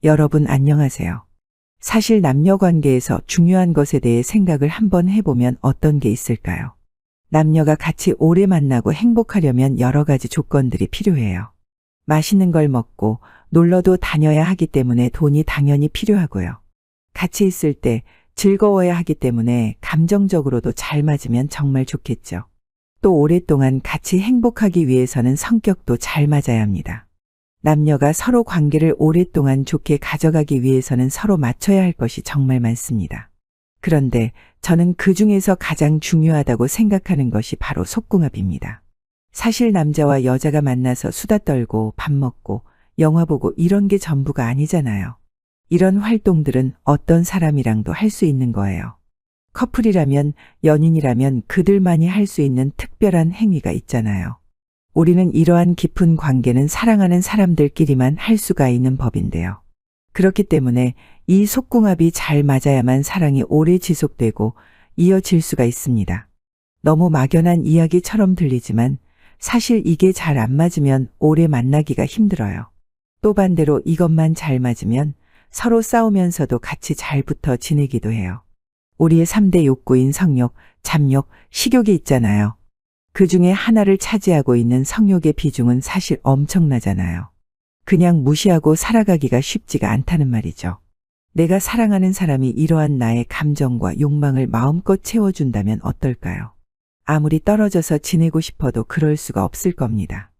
여러분 안녕하세요. 사실 남녀 관계에서 중요한 것에 대해 생각을 한번 해보면 어떤 게 있을까요? 남녀가 같이 오래 만나고 행복하려면 여러 가지 조건들이 필요해요. 맛있는 걸 먹고 놀러도 다녀야 하기 때문에 돈이 당연히 필요하고요. 같이 있을 때 즐거워야 하기 때문에 감정적으로도 잘 맞으면 정말 좋겠죠. 또 오랫동안 같이 행복하기 위해서는 성격도 잘 맞아야 합니다. 남녀가 서로 관계를 오랫동안 좋게 가져가기 위해서는 서로 맞춰야 할 것이 정말 많습니다. 그런데 저는 그 중에서 가장 중요하다고 생각하는 것이 바로 속궁합입니다. 사실 남자와 여자가 만나서 수다 떨고 밥 먹고 영화 보고 이런 게 전부가 아니잖아요. 이런 활동들은 어떤 사람이랑도 할 수 있는 거예요. 커플이라면, 연인이라면 그들만이 할 수 있는 특별한 행위가 있잖아요. 우리는 이러한 깊은 관계는 사랑하는 사람들끼리만 할 수가 있는 법인데요. 그렇기 때문에 이 속궁합이 잘 맞아야만 사랑이 오래 지속되고 이어질 수가 있습니다. 너무 막연한 이야기처럼 들리지만 사실 이게 잘 안 맞으면 오래 만나기가 힘들어요. 또 반대로 이것만 잘 맞으면 서로 싸우면서도 같이 잘 붙어 지내기도 해요. 우리의 3대 욕구인 성욕, 잡욕, 식욕이 있잖아요. 그 중에 하나를 차지하고 있는 성욕의 비중은 사실 엄청나잖아요. 그냥 무시하고 살아가기가 쉽지가 않다는 말이죠. 내가 사랑하는 사람이 이러한 나의 감정과 욕망을 마음껏 채워준다면 어떨까요? 아무리 떨어져서 지내고 싶어도 그럴 수가 없을 겁니다.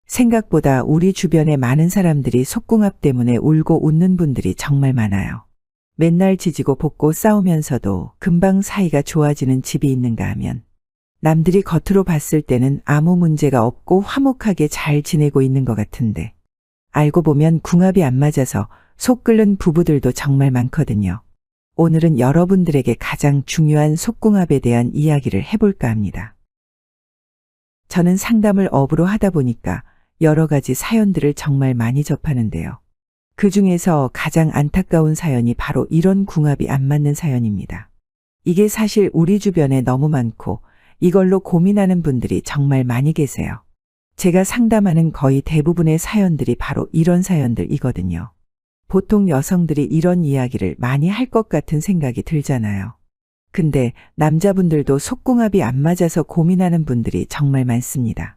생각보다 우리 주변에 많은 사람들이 속궁합 때문에 울고 웃는 분들이 정말 많아요. 맨날 지지고 볶고 싸우면서도 금방 사이가 좋아지는 집이 있는가 하면 남들이 겉으로 봤을 때는 아무 문제가 없고 화목하게 잘 지내고 있는 것 같은데 알고 보면 궁합이 안 맞아서 속 끓는 부부들도 정말 많거든요. 오늘은 여러분들에게 가장 중요한 속궁합에 대한 이야기를 해볼까 합니다. 저는 상담을 업으로 하다 보니까 여러 가지 사연들을 정말 많이 접하는데요. 그 중에서 가장 안타까운 사연이 바로 이런 궁합이 안 맞는 사연입니다. 이게 사실 우리 주변에 너무 많고 이걸로 고민하는 분들이 정말 많이 계세요. 제가 상담하는 거의 대부분의 사연들이 바로 이런 사연들이거든요. 보통 여성들이 이런 이야기를 많이 할 것 같은 생각이 들잖아요. 근데 남자분들도 속궁합이 안 맞아서 고민하는 분들이 정말 많습니다.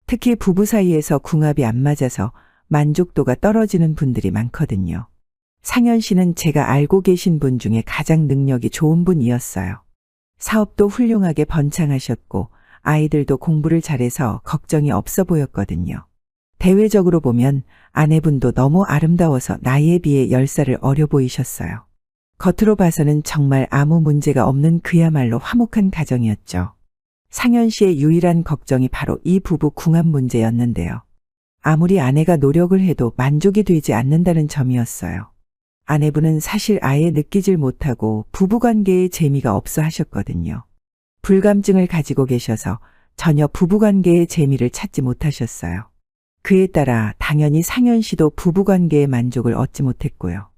특히 부부 사이에서 궁합이 안 맞아서 만족도가 떨어지는 분들이 많거든요. 상현 씨는 제가 알고 계신 분 중에 가장 능력이 좋은 분이었어요. 사업도 훌륭하게 번창하셨고 아이들도 공부를 잘해서 걱정이 없어 보였거든요. 대외적으로 보면 아내분도 너무 아름다워서 나이에 비해 10살을 어려 보이셨어요. 겉으로 봐서는 정말 아무 문제가 없는 그야말로 화목한 가정이었죠. 상현 씨의 유일한 걱정이 바로 이 부부 궁합 문제였는데요. 아무리 아내가 노력을 해도 만족이 되지 않는다는 점이었어요. 아내분은 사실 아예 느끼질 못하고 부부관계에 재미가 없어 하셨거든요. 불감증을 가지고 계셔서 전혀 부부관계의 재미를 찾지 못하셨어요. 그에 따라 당연히 상현 씨도 부부관계의 만족을 얻지 못했고요.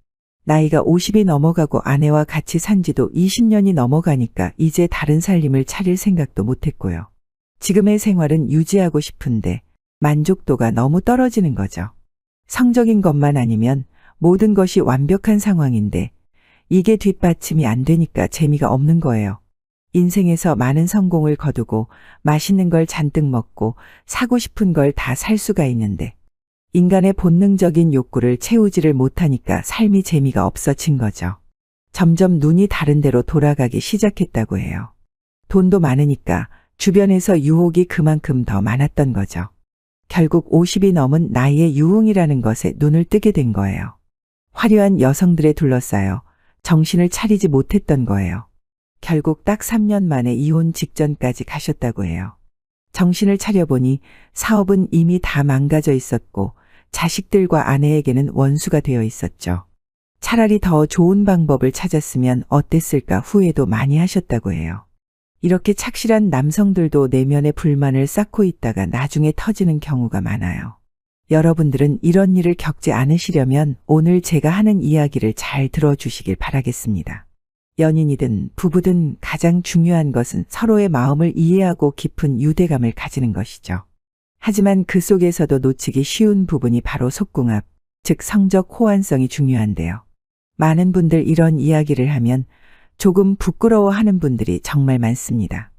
나이가 50이 넘어가고 아내와 같이 산 지도 20년이 넘어가니까 이제 다른 살림을 차릴 생각도 못했고요. 지금의 생활은 유지하고 싶은데 만족도가 너무 떨어지는 거죠. 성적인 것만 아니면 모든 것이 완벽한 상황인데 이게 뒷받침이 안 되니까 재미가 없는 거예요. 인생에서 많은 성공을 거두고 맛있는 걸 잔뜩 먹고 사고 싶은 걸 다 살 수가 있는데 인간의 본능적인 욕구를 채우지를 못하니까 삶이 재미가 없어진 거죠. 점점 눈이 다른 데로 돌아가기 시작했다고 해요. 돈도 많으니까 주변에서 유혹이 그만큼 더 많았던 거죠. 결국 50이 넘은 나이의 유흥이라는 것에 눈을 뜨게 된 거예요. 화려한 여성들에 둘러싸여 정신을 차리지 못했던 거예요. 결국 딱 3년 만에 이혼 직전까지 가셨다고 해요. 정신을 차려보니 사업은 이미 다 망가져 있었고 자식들과 아내에게는 원수가 되어 있었죠. 차라리 더 좋은 방법을 찾았으면 어땠을까 후회도 많이 하셨다고 해요. 이렇게 착실한 남성들도 내면의 불만을 쌓고 있다가 나중에 터지는 경우가 많아요. 여러분들은 이런 일을 겪지 않으시려면 오늘 제가 하는 이야기를 잘 들어주시길 바라겠습니다. 연인이든 부부든 가장 중요한 것은 서로의 마음을 이해하고 깊은 유대감을 가지는 것이죠. 하지만 그 속에서도 놓치기 쉬운 부분이 바로 속궁합, 즉 성적 호환성이 중요한데요. 많은 분들 이런 이야기를 하면 조금 부끄러워하는 분들이 정말 많습니다.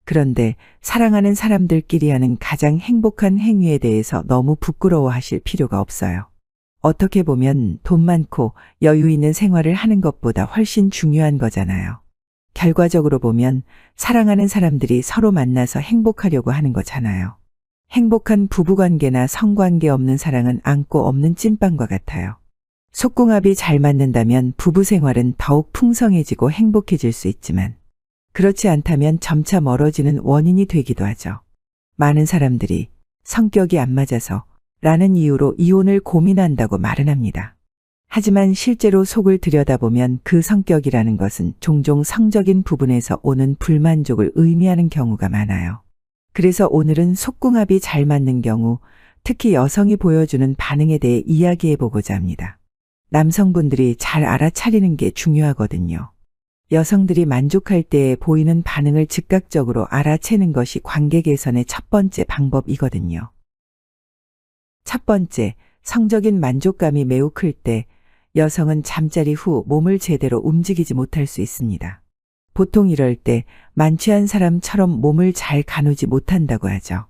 그런데 사랑하는 사람들끼리 하는 가장 행복한 행위에 대해서 너무 부끄러워하실 필요가 없어요. 어떻게 보면 돈 많고 여유 있는 생활을 하는 것보다 훨씬 중요한 거잖아요. 결과적으로 보면 사랑하는 사람들이 서로 만나서 행복하려고 하는 거잖아요. 행복한 부부관계나 성관계 없는 사랑은 안고 없는 찐빵과 같아요. 속궁합이 잘 맞는다면 부부 생활은 더욱 풍성해지고 행복해질 수 있지만 그렇지 않다면 점차 멀어지는 원인이 되기도 하죠. 많은 사람들이 성격이 안 맞아서 라는 이유로 이혼을 고민한다고 말은 합니다. 하지만 실제로 속을 들여다보면 그 성격이라는 것은 종종 성적인 부분에서 오는 불만족을 의미하는 경우가 많아요. 그래서 오늘은 속궁합이 잘 맞는 경우, 특히 여성이 보여주는 반응에 대해 이야기해 보고자 합니다. 남성분들이 잘 알아차리는 게 중요하거든요. 여성들이 만족할 때 보이는 반응을 즉각적으로 알아채는 것이 관계 개선의 첫 번째 방법이거든요. 첫 번째, 성적인 만족감이 매우 클 때 여성은 잠자리 후 몸을 제대로 움직이지 못할 수 있습니다. 보통 이럴 때 만취한 사람처럼 몸을 잘 가누지 못한다고 하죠.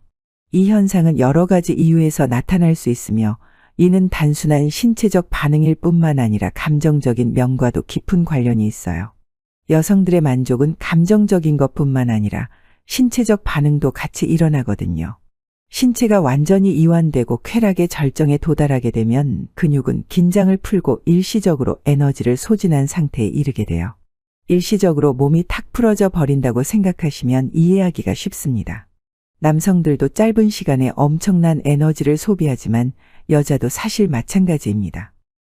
이 현상은 여러 가지 이유에서 나타날 수 있으며 이는 단순한 신체적 반응일 뿐만 아니라 감정적인 면과도 깊은 관련이 있어요. 여성들의 만족은 감정적인 것뿐만 아니라 신체적 반응도 같이 일어나거든요. 신체가 완전히 이완되고 쾌락의 절정에 도달하게 되면 근육은 긴장을 풀고 일시적으로 에너지를 소진한 상태에 이르게 돼요. 일시적으로 몸이 탁 풀어져 버린다고 생각하시면 이해하기가 쉽습니다. 남성들도 짧은 시간에 엄청난 에너지를 소비하지만 여자도 사실 마찬가지입니다.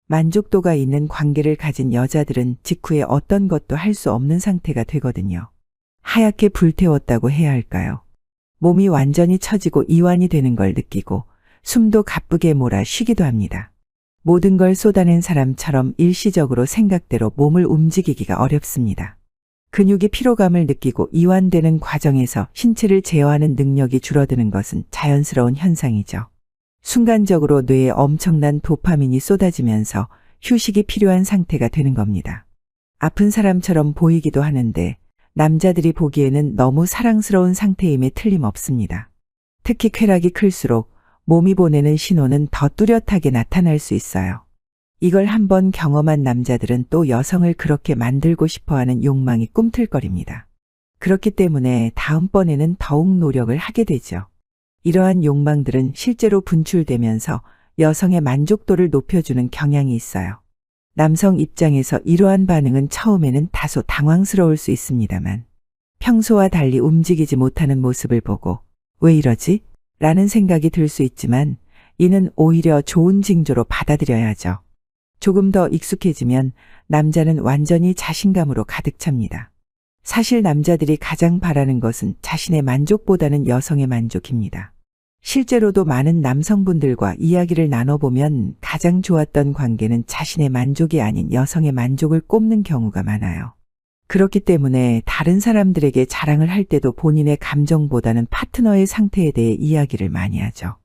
만족도가 있는 관계를 가진 여자들은 직후에 어떤 것도 할 수 없는 상태가 되거든요. 하얗게 불태웠다고 해야 할까요? 몸이 완전히 처지고 이완이 되는 걸 느끼고 숨도 가쁘게 몰아 쉬기도 합니다. 모든 걸 쏟아낸 사람처럼 일시적으로 생각대로 몸을 움직이기가 어렵습니다. 근육이 피로감을 느끼고 이완되는 과정에서 신체를 제어하는 능력이 줄어드는 것은 자연스러운 현상이죠. 순간적으로 뇌에 엄청난 도파민이 쏟아지면서 휴식이 필요한 상태가 되는 겁니다. 아픈 사람처럼 보이기도 하는데 남자들이 보기에는 너무 사랑스러운 상태임에 틀림없습니다. 특히 쾌락이 클수록 몸이 보내는 신호는 더 뚜렷하게 나타날 수 있어요. 이걸 한번 경험한 남자들은 또 여성을 그렇게 만들고 싶어하는 욕망이 꿈틀거립니다. 그렇기 때문에 다음번에는 더욱 노력을 하게 되죠. 이러한 욕망들은 실제로 분출되면서 여성의 만족도를 높여주는 경향이 있어요. 남성 입장에서 이러한 반응은 처음에는 다소 당황스러울 수 있습니다만 평소와 달리 움직이지 못하는 모습을 보고 왜 이러지? 라는 생각이 들 수 있지만 이는 오히려 좋은 징조로 받아들여야죠. 조금 더 익숙해지면 남자는 완전히 자신감으로 가득 찹니다. 사실 남자들이 가장 바라는 것은 자신의 만족보다는 여성의 만족입니다. 실제로도 많은 남성분들과 이야기를 나눠보면 가장 좋았던 관계는 자신의 만족이 아닌 여성의 만족을 꼽는 경우가 많아요. 그렇기 때문에 다른 사람들에게 자랑을 할 때도 본인의 감정보다는 파트너의 상태에 대해 이야기를 많이 하죠.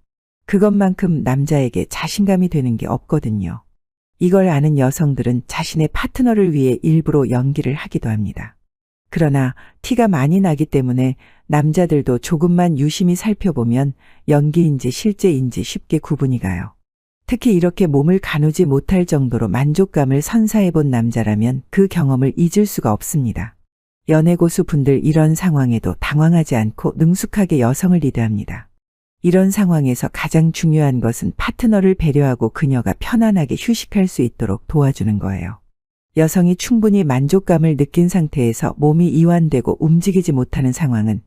그것만큼 남자에게 자신감이 되는 게 없거든요. 이걸 아는 여성들은 자신의 파트너를 위해 일부러 연기를 하기도 합니다. 그러나 티가 많이 나기 때문에 남자들도 조금만 유심히 살펴보면 연기인지 실제인지 쉽게 구분이 가요. 특히 이렇게 몸을 가누지 못할 정도로 만족감을 선사해 본 남자라면 그 경험을 잊을 수가 없습니다. 연애고수 분들 이런 상황에도 당황하지 않고 능숙하게 여성을 리드합니다. 이런 상황에서 가장 중요한 것은 파트너를 배려하고 그녀가 편안하게 휴식할 수 있도록 도와주는 거예요. 여성이 충분히 만족감을 느낀 상태에서 몸이 이완되고 움직이지 못하는 상황은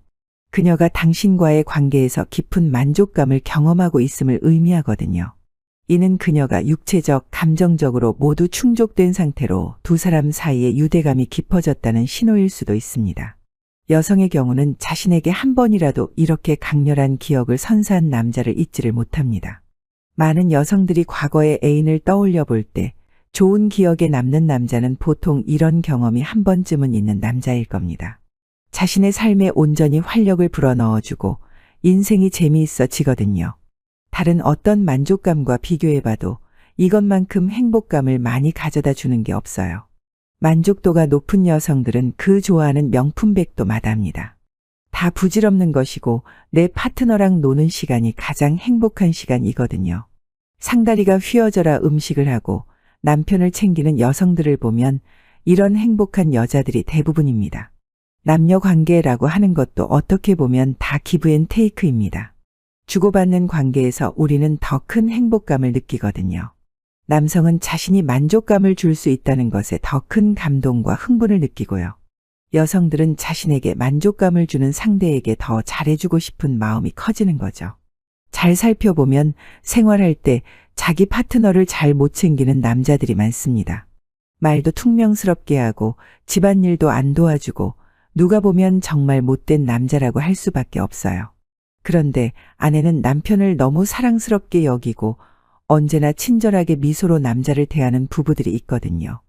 그녀가 당신과의 관계에서 깊은 만족감을 경험하고 있음을 의미하거든요. 이는 그녀가 육체적, 감정적으로 모두 충족된 상태로 두 사람 사이의 유대감이 깊어졌다는 신호일 수도 있습니다. 여성의 경우는 자신에게 한 번이라도 이렇게 강렬한 기억을 선사한 남자를 잊지를 못합니다. 많은 여성들이 과거의 애인을 떠올려 볼 때 좋은 기억에 남는 남자는 보통 이런 경험이 한 번쯤은 있는 남자일 겁니다. 자신의 삶에 온전히 활력을 불어넣어주고 인생이 재미있어지거든요. 다른 어떤 만족감과 비교해봐도 이것만큼 행복감을 많이 가져다 주는 게 없어요. 만족도가 높은 여성들은 그 좋아하는 명품백도 마다합니다. 다 부질없는 것이고 내 파트너랑 노는 시간이 가장 행복한 시간이거든요. 상다리가 휘어져라 음식을 하고 남편을 챙기는 여성들을 보면 이런 행복한 여자들이 대부분입니다. 남녀 관계라고 하는 것도 어떻게 보면 다 기브 앤 테이크입니다. 주고받는 관계에서 우리는 더 큰 행복감을 느끼거든요. 남성은 자신이 만족감을 줄 수 있다는 것에 더 큰 감동과 흥분을 느끼고요. 여성들은 자신에게 만족감을 주는 상대에게 더 잘해주고 싶은 마음이 커지는 거죠. 잘 살펴보면 생활할 때 자기 파트너를 잘 못 챙기는 남자들이 많습니다. 말도 퉁명스럽게 하고 집안일도 안 도와주고 누가 보면 정말 못된 남자라고 할 수밖에 없어요. 그런데 아내는 남편을 너무 사랑스럽게 여기고 언제나 친절하게 미소로 남자를 대하는 부부들이 있거든요.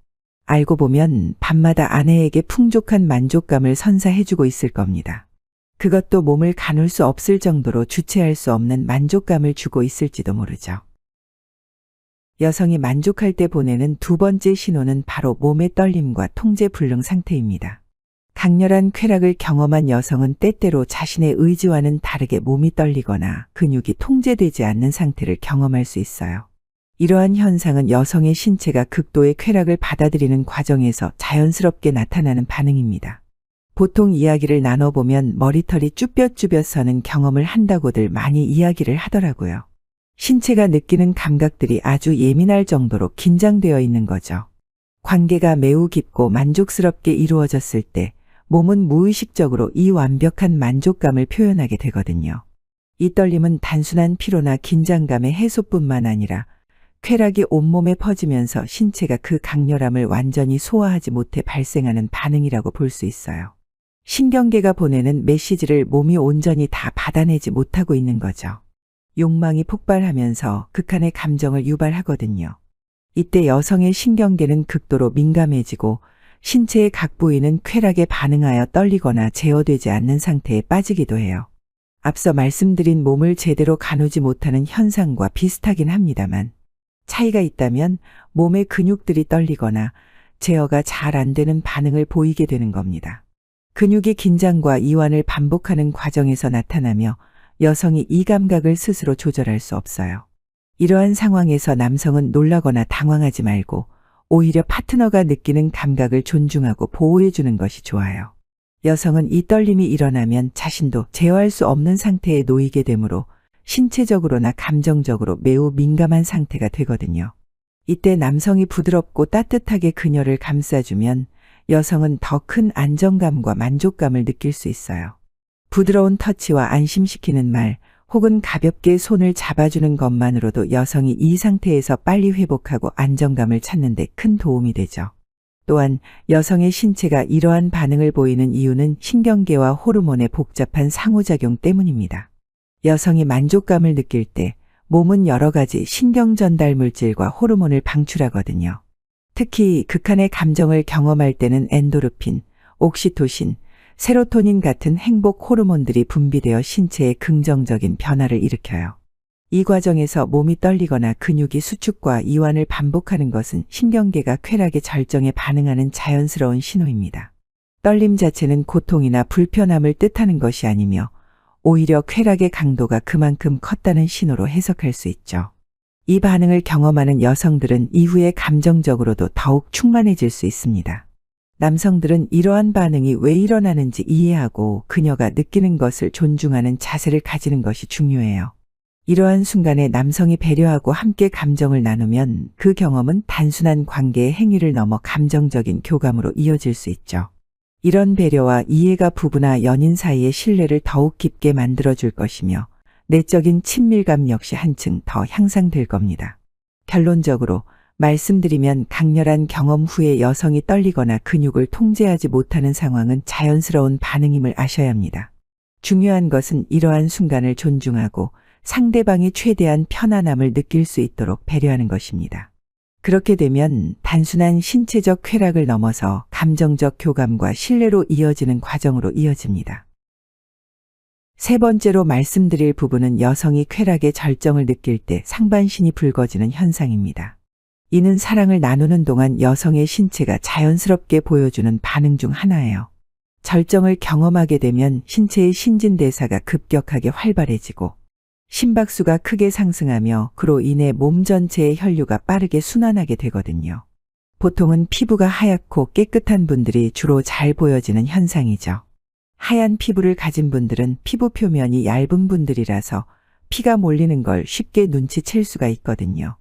알고 보면 밤마다 아내에게 풍족한 만족감을 선사해주고 있을 겁니다. 그것도 몸을 가눌 수 없을 정도로 주체할 수 없는 만족감을 주고 있을지도 모르죠. 여성이 만족할 때 보내는 두 번째 신호는 바로 몸의 떨림과 통제불능 상태입니다. 강렬한 쾌락을 경험한 여성은 때때로 자신의 의지와는 다르게 몸이 떨리거나 근육이 통제되지 않는 상태를 경험할 수 있어요. 이러한 현상은 여성의 신체가 극도의 쾌락을 받아들이는 과정에서 자연스럽게 나타나는 반응입니다. 보통 이야기를 나눠보면 머리털이 쭈뼛쭈뼛 서는 경험을 한다고들 많이 이야기를 하더라고요. 신체가 느끼는 감각들이 아주 예민할 정도로 긴장되어 있는 거죠. 관계가 매우 깊고 만족스럽게 이루어졌을 때 몸은 무의식적으로 이 완벽한 만족감을 표현하게 되거든요. 이 떨림은 단순한 피로나 긴장감의 해소뿐만 아니라 쾌락이 온몸에 퍼지면서 신체가 그 강렬함을 완전히 소화하지 못해 발생하는 반응이라고 볼 수 있어요. 신경계가 보내는 메시지를 몸이 온전히 다 받아내지 못하고 있는 거죠. 욕망이 폭발하면서 극한의 감정을 유발하거든요. 이때 여성의 신경계는 극도로 민감해지고 신체의 각 부위는 쾌락에 반응하여 떨리거나 제어되지 않는 상태에 빠지기도 해요. 앞서 말씀드린 몸을 제대로 가누지 못하는 현상과 비슷하긴 합니다만 차이가 있다면 몸의 근육들이 떨리거나 제어가 잘 안 되는 반응을 보이게 되는 겁니다. 근육이 긴장과 이완을 반복하는 과정에서 나타나며 여성이 이 감각을 스스로 조절할 수 없어요. 이러한 상황에서 남성은 놀라거나 당황하지 말고 오히려 파트너가 느끼는 감각을 존중하고 보호해 주는 것이 좋아요. 여성은 이 떨림이 일어나면 자신도 제어할 수 없는 상태에 놓이게 되므로 신체적으로나 감정적으로 매우 민감한 상태가 되거든요. 이때 남성이 부드럽고 따뜻하게 그녀를 감싸주면 여성은 더 큰 안정감과 만족감을 느낄 수 있어요. 부드러운 터치와 안심시키는 말 혹은 가볍게 손을 잡아주는 것만으로도 여성이 이 상태에서 빨리 회복하고 안정감을 찾는 데 큰 도움이 되죠. 또한 여성의 신체가 이러한 반응을 보이는 이유는 신경계와 호르몬의 복잡한 상호작용 때문입니다. 여성이 만족감을 느낄 때 몸은 여러 가지 신경 전달 물질과 호르몬을 방출하거든요. 특히 극한의 감정을 경험할 때는 엔도르핀, 옥시토신, 세로토닌 같은 행복 호르몬들이 분비되어 신체에 긍정적인 변화를 일으켜요. 이 과정에서 몸이 떨리거나 근육이 수축과 이완을 반복하는 것은 신경계가 쾌락의 절정에 반응하는 자연스러운 신호입니다. 떨림 자체는 고통이나 불편함을 뜻하는 것이 아니며 오히려 쾌락의 강도가 그만큼 컸다는 신호로 해석할 수 있죠. 이 반응을 경험하는 여성들은 이후에 감정적으로도 더욱 충만해질 수 있습니다. 남성들은 이러한 반응이 왜 일어나는지 이해하고 그녀가 느끼는 것을 존중하는 자세를 가지는 것이 중요해요. 이러한 순간에 남성이 배려하고 함께 감정을 나누면 그 경험은 단순한 관계의 행위를 넘어 감정적인 교감으로 이어질 수 있죠. 이런 배려와 이해가 부부나 연인 사이의 신뢰를 더욱 깊게 만들어줄 것이며 내적인 친밀감 역시 한층 더 향상될 겁니다. 결론적으로 말씀드리면 강렬한 경험 후에 여성이 떨리거나 근육을 통제하지 못하는 상황은 자연스러운 반응임을 아셔야 합니다. 중요한 것은 이러한 순간을 존중하고 상대방이 최대한 편안함을 느낄 수 있도록 배려하는 것입니다. 그렇게 되면 단순한 신체적 쾌락을 넘어서 감정적 교감과 신뢰로 이어지는 과정으로 이어집니다. 세 번째로 말씀드릴 부분은 여성이 쾌락의 절정을 느낄 때 상반신이 붉어지는 현상입니다. 이는 사랑을 나누는 동안 여성의 신체가 자연스럽게 보여주는 반응 중 하나예요. 절정을 경험하게 되면 신체의 신진대사가 급격하게 활발해지고 심박수가 크게 상승하며 그로 인해 몸 전체의 혈류가 빠르게 순환하게 되거든요. 보통은 피부가 하얗고 깨끗한 분들이 주로 잘 보여지는 현상이죠. 하얀 피부를 가진 분들은 피부 표면이 얇은 분들이라서 피가 몰리는 걸 쉽게 눈치챌 수가 있거든요.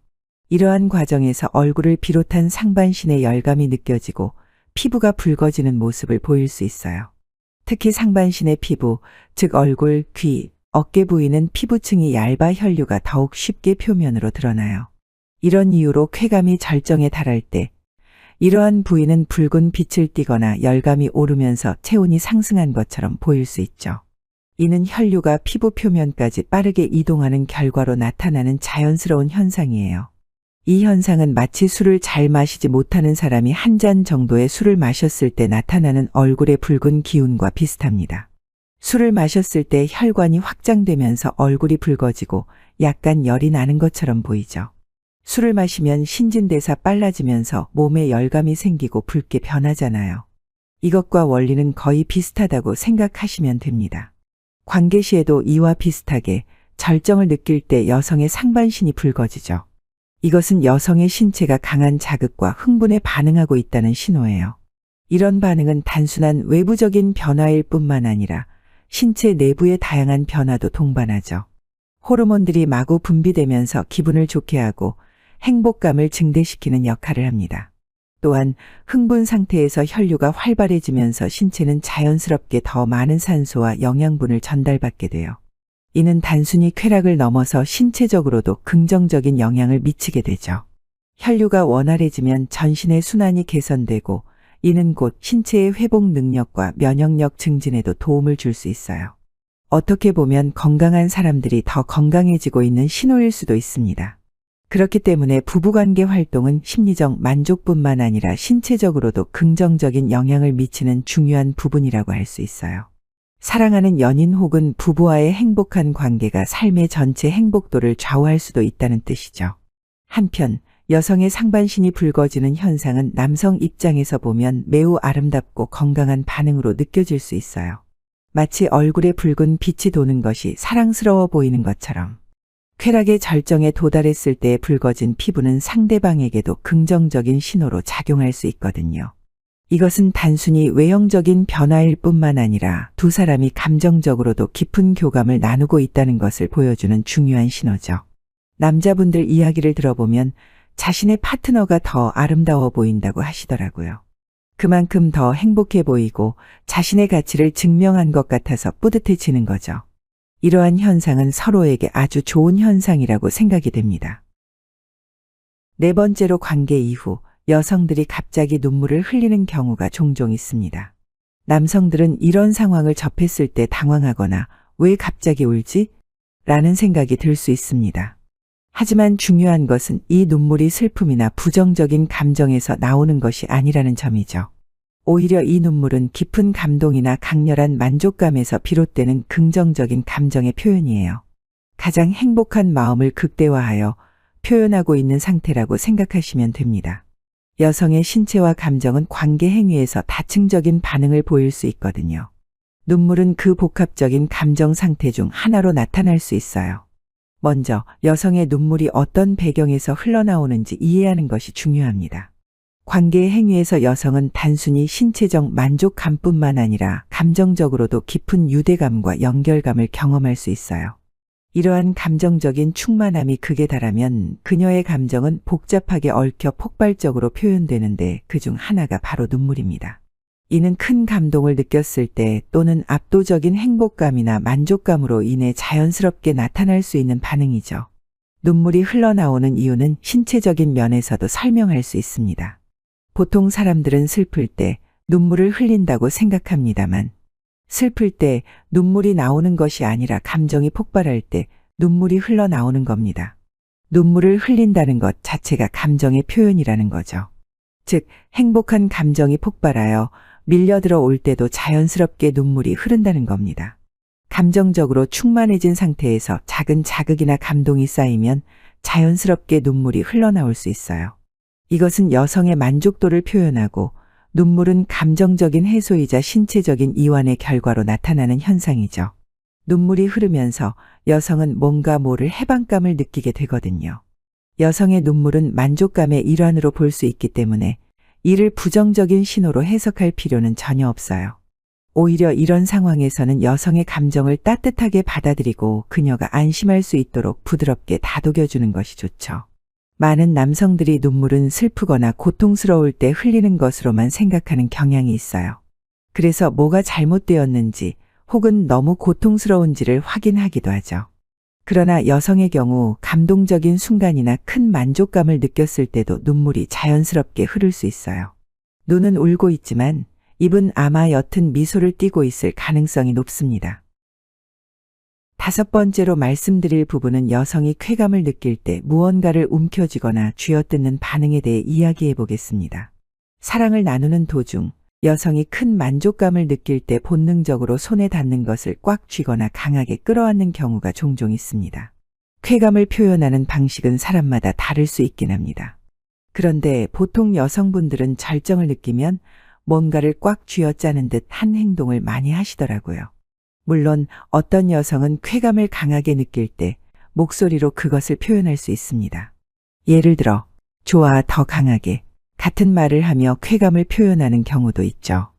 이러한 과정에서 얼굴을 비롯한 상반신의 열감이 느껴지고 피부가 붉어지는 모습을 보일 수 있어요. 특히 상반신의 피부, 즉 얼굴, 귀, 어깨 부위는 피부층이 얇아 혈류가 더욱 쉽게 표면으로 드러나요. 이런 이유로 쾌감이 절정에 달할 때 이러한 부위는 붉은 빛을 띠거나 열감이 오르면서 체온이 상승한 것처럼 보일 수 있죠. 이는 혈류가 피부 표면까지 빠르게 이동하는 결과로 나타나는 자연스러운 현상이에요. 이 현상은 마치 술을 잘 마시지 못하는 사람이 한 잔 정도의 술을 마셨을 때 나타나는 얼굴의 붉은 기운과 비슷합니다. 술을 마셨을 때 혈관이 확장되면서 얼굴이 붉어지고 약간 열이 나는 것처럼 보이죠. 술을 마시면 신진대사 빨라지면서 몸에 열감이 생기고 붉게 변하잖아요. 이것과 원리는 거의 비슷하다고 생각하시면 됩니다. 관계 시에도 이와 비슷하게 절정을 느낄 때 여성의 상반신이 붉어지죠. 이것은 여성의 신체가 강한 자극과 흥분에 반응하고 있다는 신호예요. 이런 반응은 단순한 외부적인 변화일 뿐만 아니라 신체 내부의 다양한 변화도 동반하죠. 호르몬들이 마구 분비되면서 기분을 좋게 하고 행복감을 증대시키는 역할을 합니다. 또한 흥분 상태에서 혈류가 활발해지면서 신체는 자연스럽게 더 많은 산소와 영양분을 전달받게 돼요. 이는 단순히 쾌락을 넘어서 신체적으로도 긍정적인 영향을 미치게 되죠. 혈류가 원활해지면 전신의 순환이 개선되고 이는 곧 신체의 회복 능력과 면역력 증진에도 도움을 줄 수 있어요. 어떻게 보면 건강한 사람들이 더 건강해지고 있는 신호일 수도 있습니다. 그렇기 때문에 부부관계 활동은 심리적 만족뿐만 아니라 신체적으로도 긍정적인 영향을 미치는 중요한 부분이라고 할 수 있어요. 사랑하는 연인 혹은 부부와의 행복한 관계가 삶의 전체 행복도를 좌우할 수도 있다는 뜻이죠. 한편 여성의 상반신이 붉어지는 현상은 남성 입장에서 보면 매우 아름답고 건강한 반응으로 느껴질 수 있어요. 마치 얼굴에 붉은 빛이 도는 것이 사랑스러워 보이는 것처럼. 쾌락의 절정에 도달했을 때 붉어진 피부는 상대방에게도 긍정적인 신호로 작용할 수 있거든요. 이것은 단순히 외형적인 변화일 뿐만 아니라 두 사람이 감정적으로도 깊은 교감을 나누고 있다는 것을 보여주는 중요한 신호죠. 남자분들 이야기를 들어보면 자신의 파트너가 더 아름다워 보인다고 하시더라고요. 그만큼 더 행복해 보이고 자신의 가치를 증명한 것 같아서 뿌듯해지는 거죠. 이러한 현상은 서로에게 아주 좋은 현상이라고 생각이 됩니다. 네 번째로 관계 이후 여성들이 갑자기 눈물을 흘리는 경우가 종종 있습니다. 남성들은 이런 상황을 접했을 때 당황하거나 왜 갑자기 울지? 라는 생각이 들 수 있습니다. 하지만 중요한 것은 이 눈물이 슬픔이나 부정적인 감정에서 나오는 것이 아니라는 점이죠. 오히려 이 눈물은 깊은 감동이나 강렬한 만족감에서 비롯되는 긍정적인 감정의 표현이에요. 가장 행복한 마음을 극대화하여 표현하고 있는 상태라고 생각하시면 됩니다. 여성의 신체와 감정은 관계 행위에서 다층적인 반응을 보일 수 있거든요. 눈물은 그 복합적인 감정 상태 중 하나로 나타날 수 있어요. 먼저 여성의 눈물이 어떤 배경에서 흘러나오는지 이해하는 것이 중요합니다. 관계 행위에서 여성은 단순히 신체적 만족감뿐만 아니라 감정적으로도 깊은 유대감과 연결감을 경험할 수 있어요. 이러한 감정적인 충만함이 극에 달하면 그녀의 감정은 복잡하게 얽혀 폭발적으로 표현되는데 그중 하나가 바로 눈물입니다. 이는 큰 감동을 느꼈을 때 또는 압도적인 행복감이나 만족감으로 인해 자연스럽게 나타날 수 있는 반응이죠. 눈물이 흘러나오는 이유는 신체적인 면에서도 설명할 수 있습니다. 보통 사람들은 슬플 때 눈물을 흘린다고 생각합니다만 슬플 때 눈물이 나오는 것이 아니라 감정이 폭발할 때 눈물이 흘러나오는 겁니다. 눈물을 흘린다는 것 자체가 감정의 표현이라는 거죠. 즉, 행복한 감정이 폭발하여 밀려들어 올 때도 자연스럽게 눈물이 흐른다는 겁니다. 감정적으로 충만해진 상태에서 작은 자극이나 감동이 쌓이면 자연스럽게 눈물이 흘러나올 수 있어요. 이것은 여성의 만족도를 표현하고 눈물은 감정적인 해소이자 신체적인 이완의 결과로 나타나는 현상이죠. 눈물이 흐르면서 여성은 뭔가 모를 해방감을 느끼게 되거든요. 여성의 눈물은 만족감의 일환으로 볼 수 있기 때문에 이를 부정적인 신호로 해석할 필요는 전혀 없어요. 오히려 이런 상황에서는 여성의 감정을 따뜻하게 받아들이고 그녀가 안심할 수 있도록 부드럽게 다독여주는 것이 좋죠. 많은 남성들이 눈물은 슬프거나 고통스러울 때 흘리는 것으로만 생각하는 경향이 있어요. 그래서 뭐가 잘못되었는지 혹은 너무 고통스러운지를 확인하기도 하죠. 그러나 여성의 경우 감동적인 순간이나 큰 만족감을 느꼈을 때도 눈물이 자연스럽게 흐를 수 있어요. 눈은 울고 있지만 입은 아마 옅은 미소를 띠고 있을 가능성이 높습니다. 5번째로 말씀드릴 부분은 여성이 쾌감을 느낄 때 무언가를 움켜쥐거나 쥐어뜯는 반응에 대해 이야기해 보겠습니다. 사랑을 나누는 도중 여성이 큰 만족감을 느낄 때 본능적으로 손에 닿는 것을 꽉 쥐거나 강하게 끌어안는 경우가 종종 있습니다. 쾌감을 표현하는 방식은 사람마다 다를 수 있긴 합니다. 그런데 보통 여성분들은 절정을 느끼면 뭔가를 꽉 쥐어짜는 듯 한 행동을 많이 하시더라고요. 물론 어떤 여성은 쾌감을 강하게 느낄 때 목소리로 그것을 표현할 수 있습니다. 예를 들어 좋아, 더 강하게 같은 말을 하며 쾌감을 표현하는 경우도 있죠.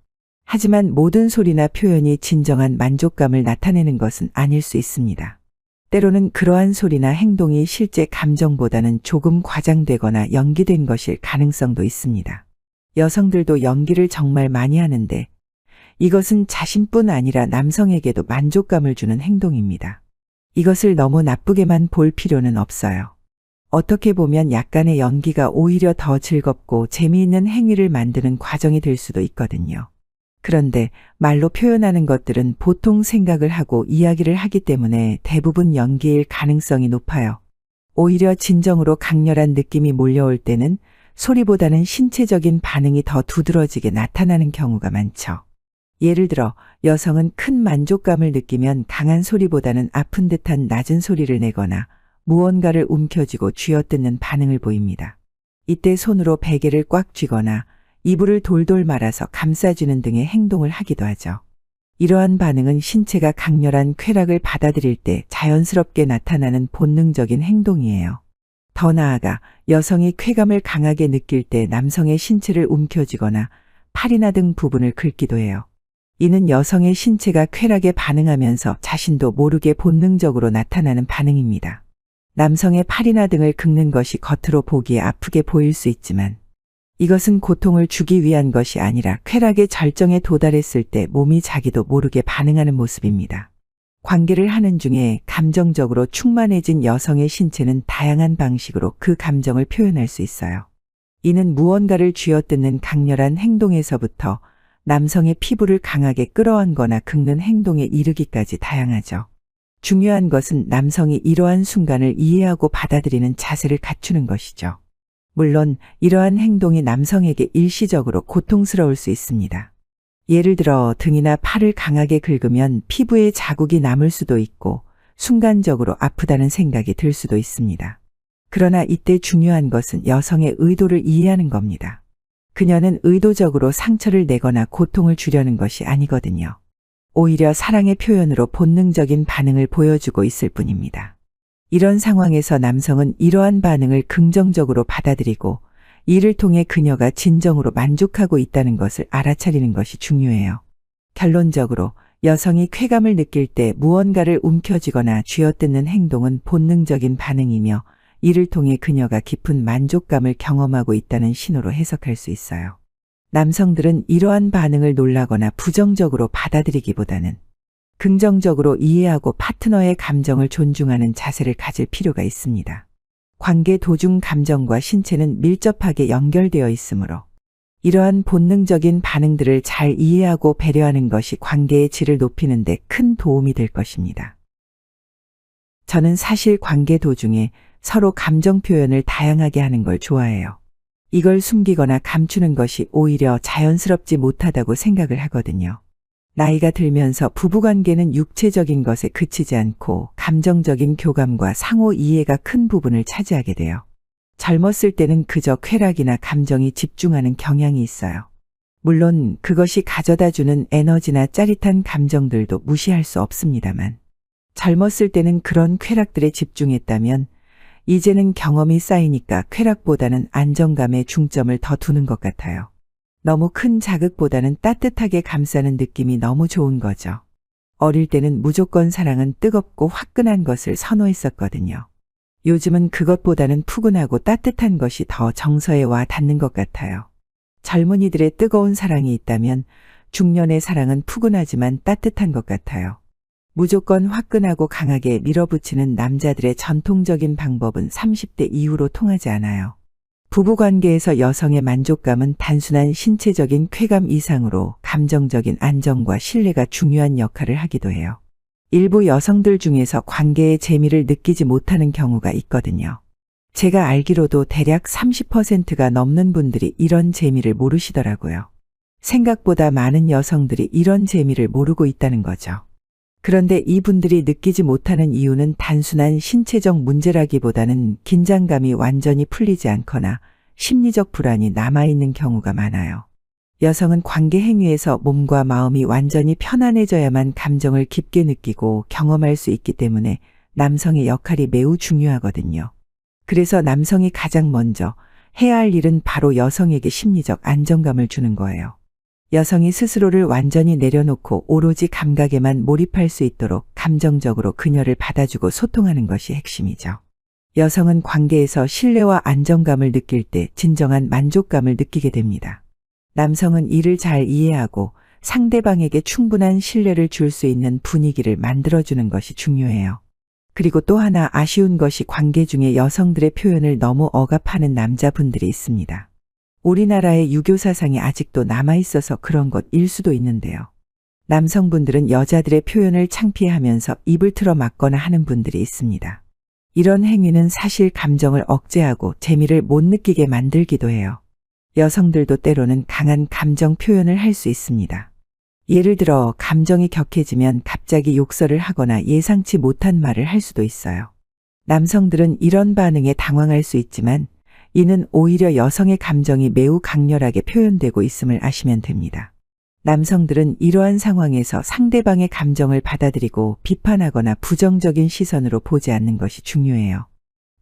하지만 모든 소리나 표현이 진정한 만족감을 나타내는 것은 아닐 수 있습니다. 때로는 그러한 소리나 행동이 실제 감정보다는 조금 과장되거나 연기된 것일 가능성도 있습니다. 여성들도 연기를 정말 많이 하는데 이것은 자신뿐 아니라 남성에게도 만족감을 주는 행동입니다. 이것을 너무 나쁘게만 볼 필요는 없어요. 어떻게 보면 약간의 연기가 오히려 더 즐겁고 재미있는 행위를 만드는 과정이 될 수도 있거든요. 그런데 말로 표현하는 것들은 보통 생각을 하고 이야기를 하기 때문에 대부분 연기일 가능성이 높아요. 오히려 진정으로 강렬한 느낌이 몰려올 때는 소리보다는 신체적인 반응이 더 두드러지게 나타나는 경우가 많죠. 예를 들어 여성은 큰 만족감을 느끼면 강한 소리보다는 아픈 듯한 낮은 소리를 내거나 무언가를 움켜쥐고 쥐어뜯는 반응을 보입니다. 이때 손으로 베개를 꽉 쥐거나 이불을 돌돌 말아서 감싸주는 등의 행동을 하기도 하죠. 이러한 반응은 신체가 강렬한 쾌락을 받아들일 때 자연스럽게 나타나는 본능적인 행동이에요. 더 나아가 여성이 쾌감을 강하게 느낄 때 남성의 신체를 움켜쥐거나 팔이나 등 부분을 긁기도 해요. 이는 여성의 신체가 쾌락에 반응하면서 자신도 모르게 본능적으로 나타나는 반응입니다. 남성의 팔이나 등을 긁는 것이 겉으로 보기에 아프게 보일 수 있지만 이것은 고통을 주기 위한 것이 아니라 쾌락의 절정에 도달했을 때 몸이 자기도 모르게 반응하는 모습입니다. 관계를 하는 중에 감정적으로 충만해진 여성의 신체는 다양한 방식으로 그 감정을 표현할 수 있어요. 이는 무언가를 쥐어뜯는 강렬한 행동에서부터 남성의 피부를 강하게 끌어안거나 긁는 행동에 이르기까지 다양하죠. 중요한 것은 남성이 이러한 순간을 이해하고 받아들이는 자세를 갖추는 것이죠. 물론 이러한 행동이 남성에게 일시적으로 고통스러울 수 있습니다. 예를 들어 등이나 팔을 강하게 긁으면 피부에 자국이 남을 수도 있고 순간적으로 아프다는 생각이 들 수도 있습니다. 그러나 이때 중요한 것은 여성의 의도를 이해하는 겁니다. 그녀는 의도적으로 상처를 내거나 고통을 주려는 것이 아니거든요. 오히려 사랑의 표현으로 본능적인 반응을 보여주고 있을 뿐입니다. 이런 상황에서 남성은 이러한 반응을 긍정적으로 받아들이고 이를 통해 그녀가 진정으로 만족하고 있다는 것을 알아차리는 것이 중요해요. 결론적으로 여성이 쾌감을 느낄 때 무언가를 움켜쥐거나 쥐어뜯는 행동은 본능적인 반응이며 이를 통해 그녀가 깊은 만족감을 경험하고 있다는 신호로 해석할 수 있어요. 남성들은 이러한 반응을 놀라거나 부정적으로 받아들이기보다는 긍정적으로 이해하고 파트너의 감정을 존중하는 자세를 가질 필요가 있습니다. 관계 도중 감정과 신체는 밀접하게 연결되어 있으므로 이러한 본능적인 반응들을 잘 이해하고 배려하는 것이 관계의 질을 높이는 데 큰 도움이 될 것입니다. 저는 사실 관계 도중에 서로 감정 표현을 다양하게 하는 걸 좋아해요. 이걸 숨기거나 감추는 것이 오히려 자연스럽지 못하다고 생각을 하거든요. 나이가 들면서 부부관계는 육체적인 것에 그치지 않고 감정적인 교감과 상호 이해가 큰 부분을 차지하게 돼요. 젊었을 때는 그저 쾌락이나 감정이 집중하는 경향이 있어요. 물론 그것이 가져다 주는 에너지나 짜릿한 감정들도 무시할 수 없습니다만, 젊었을 때는 그런 쾌락들에 집중했다면 이제는 경험이 쌓이니까 쾌락보다는 안정감에 중점을 더 두는 것 같아요. 너무 큰 자극보다는 따뜻하게 감싸는 느낌이 너무 좋은 거죠. 어릴 때는 무조건 사랑은 뜨겁고 화끈한 것을 선호했었거든요. 요즘은 그것보다는 푸근하고 따뜻한 것이 더 정서에 와 닿는 것 같아요. 젊은이들의 뜨거운 사랑이 있다면 중년의 사랑은 푸근하지만 따뜻한 것 같아요. 무조건 화끈하고 강하게 밀어붙이는 남자들의 전통적인 방법은 30대 이후로 통하지 않아요. 부부관계에서 여성의 만족감은 단순한 신체적인 쾌감 이상으로 감정적인 안정과 신뢰가 중요한 역할을 하기도 해요. 일부 여성들 중에서 관계의 재미를 느끼지 못하는 경우가 있거든요. 제가 알기로도 대략 30%가 넘는 분들이 이런 재미를 모르시더라고요. 생각보다 많은 여성들이 이런 재미를 모르고 있다는 거죠. 그런데 이분들이 느끼지 못하는 이유는 단순한 신체적 문제라기보다는 긴장감이 완전히 풀리지 않거나 심리적 불안이 남아있는 경우가 많아요. 여성은 관계 행위에서 몸과 마음이 완전히 편안해져야만 감정을 깊게 느끼고 경험할 수 있기 때문에 남성의 역할이 매우 중요하거든요. 그래서 남성이 가장 먼저 해야 할 일은 바로 여성에게 심리적 안정감을 주는 거예요. 여성이 스스로를 완전히 내려놓고 오로지 감각에만 몰입할 수 있도록 감정적으로 그녀를 받아주고 소통하는 것이 핵심이죠. 여성은 관계에서 신뢰와 안정감을 느낄 때 진정한 만족감을 느끼게 됩니다. 남성은 이를 잘 이해하고 상대방에게 충분한 신뢰를 줄 수 있는 분위기를 만들어주는 것이 중요해요. 그리고 또 하나 아쉬운 것이 관계 중에 여성들의 표현을 너무 억압하는 남자분들이 있습니다. 우리나라의 유교 사상이 아직도 남아있어서 그런 것일 수도 있는데요. 남성분들은 여자들의 표현을 창피해하면서 입을 틀어 막거나 하는 분들이 있습니다. 이런 행위는 사실 감정을 억제하고 재미를 못 느끼게 만들기도 해요. 여성들도 때로는 강한 감정 표현을 할 수 있습니다. 예를 들어 감정이 격해지면 갑자기 욕설을 하거나 예상치 못한 말을 할 수도 있어요. 남성들은 이런 반응에 당황할 수 있지만 이는 오히려 여성의 감정이 매우 강렬하게 표현되고 있음을 아시면 됩니다. 남성들은 이러한 상황에서 상대방의 감정을 받아들이고 비판하거나 부정적인 시선으로 보지 않는 것이 중요해요.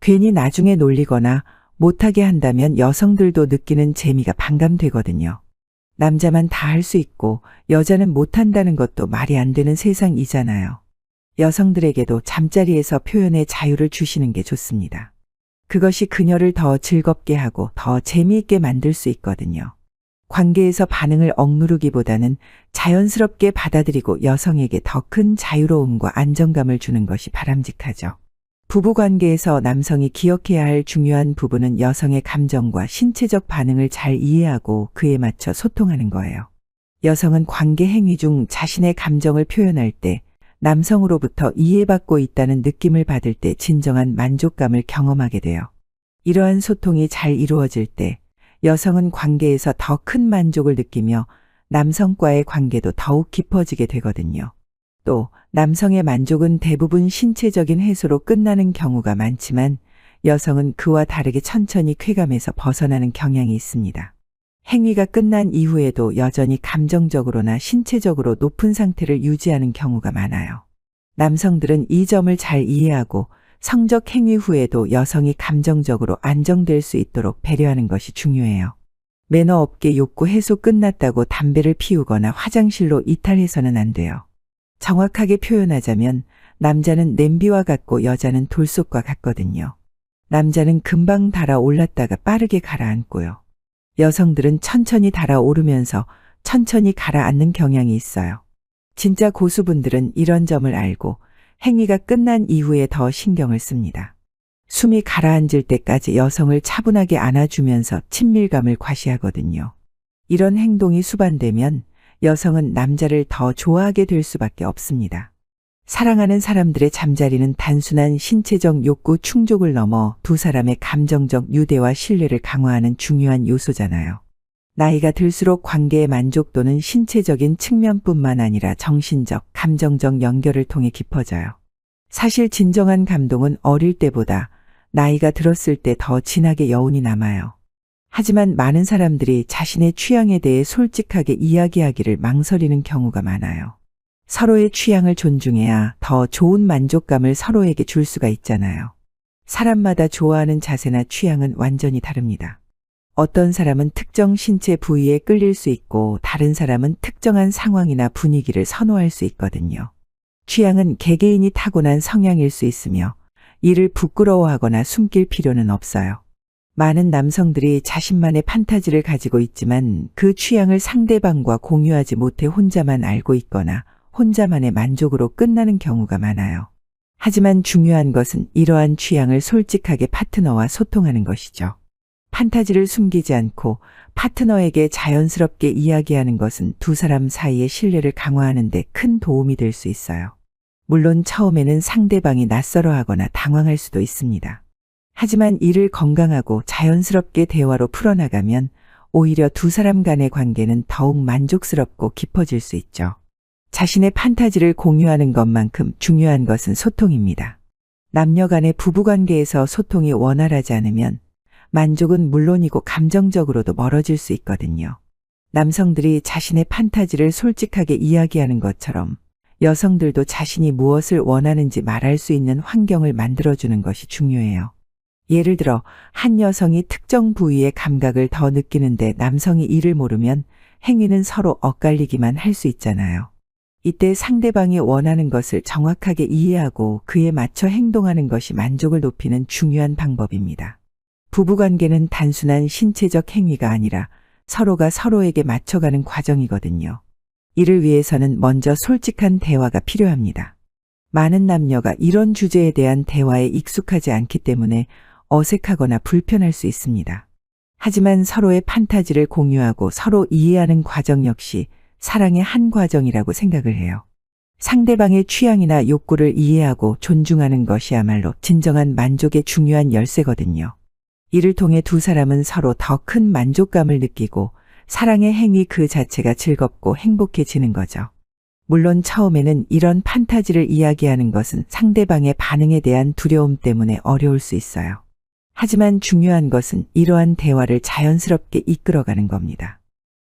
괜히 나중에 놀리거나 못하게 한다면 여성들도 느끼는 재미가 반감되거든요. 남자만 다 할 수 있고 여자는 못한다는 것도 말이 안 되는 세상이잖아요. 여성들에게도 잠자리에서 표현의 자유를 주시는 게 좋습니다. 그것이 그녀를 더 즐겁게 하고 더 재미있게 만들 수 있거든요. 관계에서 반응을 억누르기보다는 자연스럽게 받아들이고 여성에게 더 큰 자유로움과 안정감을 주는 것이 바람직하죠. 부부관계에서 남성이 기억해야 할 중요한 부분은 여성의 감정과 신체적 반응을 잘 이해하고 그에 맞춰 소통하는 거예요. 여성은 관계 행위 중 자신의 감정을 표현할 때 남성으로부터 이해받고 있다는 느낌을 받을 때 진정한 만족감을 경험하게 돼요. 이러한 소통이 잘 이루어질 때 여성은 관계에서 더 큰 만족을 느끼며 남성과의 관계도 더욱 깊어지게 되거든요. 또 남성의 만족은 대부분 신체적인 해소로 끝나는 경우가 많지만 여성은 그와 다르게 천천히 쾌감에서 벗어나는 경향이 있습니다. 행위가 끝난 이후에도 여전히 감정적으로나 신체적으로 높은 상태를 유지하는 경우가 많아요. 남성들은 이 점을 잘 이해하고 성적 행위 후에도 여성이 감정적으로 안정될 수 있도록 배려하는 것이 중요해요. 매너 없게 욕구 해소 끝났다고 담배를 피우거나 화장실로 이탈해서는 안 돼요. 정확하게 표현하자면 남자는 냄비와 같고 여자는 돌솥과 같거든요. 남자는 금방 달아올랐다가 빠르게 가라앉고요. 여성들은 천천히 달아오르면서 천천히 가라앉는 경향이 있어요. 진짜 고수분들은 이런 점을 알고 행위가 끝난 이후에 더 신경을 씁니다. 숨이 가라앉을 때까지 여성을 차분하게 안아주면서 친밀감을 과시하거든요. 이런 행동이 수반되면 여성은 남자를 더 좋아하게 될 수밖에 없습니다. 사랑하는 사람들의 잠자리는 단순한 신체적 욕구 충족을 넘어 두 사람의 감정적 유대와 신뢰를 강화하는 중요한 요소잖아요. 나이가 들수록 관계의 만족도는 신체적인 측면뿐만 아니라 정신적, 감정적 연결을 통해 깊어져요. 사실 진정한 감동은 어릴 때보다 나이가 들었을 때 더 진하게 여운이 남아요. 하지만 많은 사람들이 자신의 취향에 대해 솔직하게 이야기하기를 망설이는 경우가 많아요. 서로의 취향을 존중해야 더 좋은 만족감을 서로에게 줄 수가 있잖아요. 사람마다 좋아하는 자세나 취향은 완전히 다릅니다. 어떤 사람은 특정 신체 부위에 끌릴 수 있고 다른 사람은 특정한 상황이나 분위기를 선호할 수 있거든요. 취향은 개개인이 타고난 성향일 수 있으며 이를 부끄러워하거나 숨길 필요는 없어요. 많은 남성들이 자신만의 판타지를 가지고 있지만 그 취향을 상대방과 공유하지 못해 혼자만 알고 있거나 혼자만의 만족으로 끝나는 경우가 많아요. 하지만 중요한 것은 이러한 취향을 솔직하게 파트너와 소통하는 것이죠. 판타지를 숨기지 않고 파트너에게 자연스럽게 이야기하는 것은 두 사람 사이의 신뢰를 강화하는 데 큰 도움이 될 수 있어요. 물론 처음에는 상대방이 낯설어하거나 당황할 수도 있습니다. 하지만 이를 건강하고 자연스럽게 대화로 풀어나가면 오히려 두 사람 간의 관계는 더욱 만족스럽고 깊어질 수 있죠. 자신의 판타지를 공유하는 것만큼 중요한 것은 소통입니다. 남녀 간의 부부관계에서 소통이 원활하지 않으면 만족은 물론이고 감정적으로도 멀어질 수 있거든요. 남성들이 자신의 판타지를 솔직하게 이야기하는 것처럼 여성들도 자신이 무엇을 원하는지 말할 수 있는 환경을 만들어주는 것이 중요해요. 예를 들어 한 여성이 특정 부위의 감각을 더 느끼는데 남성이 이를 모르면 행위는 서로 엇갈리기만 할 수 있잖아요. 이때 상대방이 원하는 것을 정확하게 이해하고 그에 맞춰 행동하는 것이 만족을 높이는 중요한 방법입니다. 부부관계는 단순한 신체적 행위가 아니라 서로가 서로에게 맞춰가는 과정이거든요. 이를 위해서는 먼저 솔직한 대화가 필요합니다. 많은 남녀가 이런 주제에 대한 대화에 익숙하지 않기 때문에 어색하거나 불편할 수 있습니다. 하지만 서로의 판타지를 공유하고 서로 이해하는 과정 역시 사랑의 한 과정이라고 생각을 해요. 상대방의 취향이나 욕구를 이해하고 존중하는 것이야말로 진정한 만족의 중요한 열쇠거든요. 이를 통해 두 사람은 서로 더 큰 만족감을 느끼고 사랑의 행위 그 자체가 즐겁고 행복해지는 거죠. 물론 처음에는 이런 판타지를 이야기하는 것은 상대방의 반응에 대한 두려움 때문에 어려울 수 있어요. 하지만 중요한 것은 이러한 대화를 자연스럽게 이끌어가는 겁니다.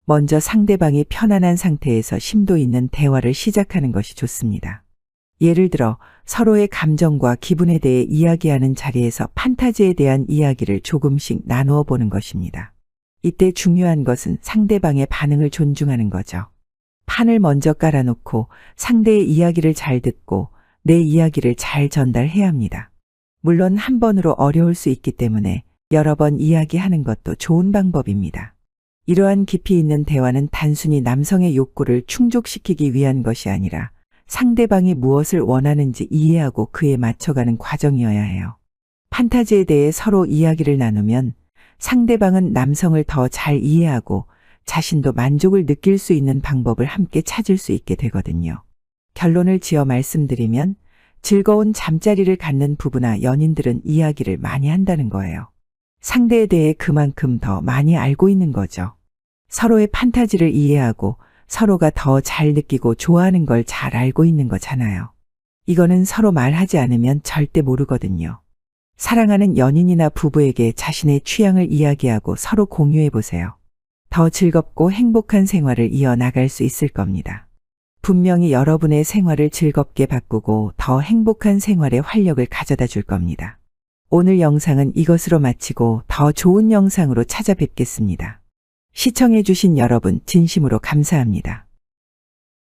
먼저 상대방이 편안한 상태에서 심도 있는 대화를 시작하는 것이 좋습니다. 예를 들어 서로의 감정과 기분에 대해 이야기하는 자리에서 판타지에 대한 이야기를 조금씩 나누어 보는 것입니다. 이때 중요한 것은 상대방의 반응을 존중하는 거죠. 판을 먼저 깔아놓고 상대의 이야기를 잘 듣고 내 이야기를 잘 전달해야 합니다. 물론 한 번으로 어려울 수 있기 때문에 여러 번 이야기하는 것도 좋은 방법입니다. 이러한 깊이 있는 대화는 단순히 남성의 욕구를 충족시키기 위한 것이 아니라 상대방이 무엇을 원하는지 이해하고 그에 맞춰가는 과정이어야 해요. 판타지에 대해 서로 이야기를 나누면 상대방은 남성을 더 잘 이해하고 자신도 만족을 느낄 수 있는 방법을 함께 찾을 수 있게 되거든요. 결론을 지어 말씀드리면 즐거운 잠자리를 갖는 부부나 연인들은 이야기를 많이 한다는 거예요. 상대에 대해 그만큼 더 많이 알고 있는 거죠. 서로의 판타지를 이해하고 서로가 더 잘 느끼고 좋아하는 걸 잘 알고 있는 거잖아요. 이거는 서로 말하지 않으면 절대 모르거든요. 사랑하는 연인이나 부부에게 자신의 취향을 이야기하고 서로 공유해 보세요. 더 즐겁고 행복한 생활을 이어나갈 수 있을 겁니다. 분명히 여러분의 생활을 즐겁게 바꾸고 더 행복한 생활의 활력을 가져다 줄 겁니다. 오늘 영상은 이것으로 마치고 더 좋은 영상으로 찾아뵙겠습니다. 시청해 주신 여러분 진심으로 감사합니다.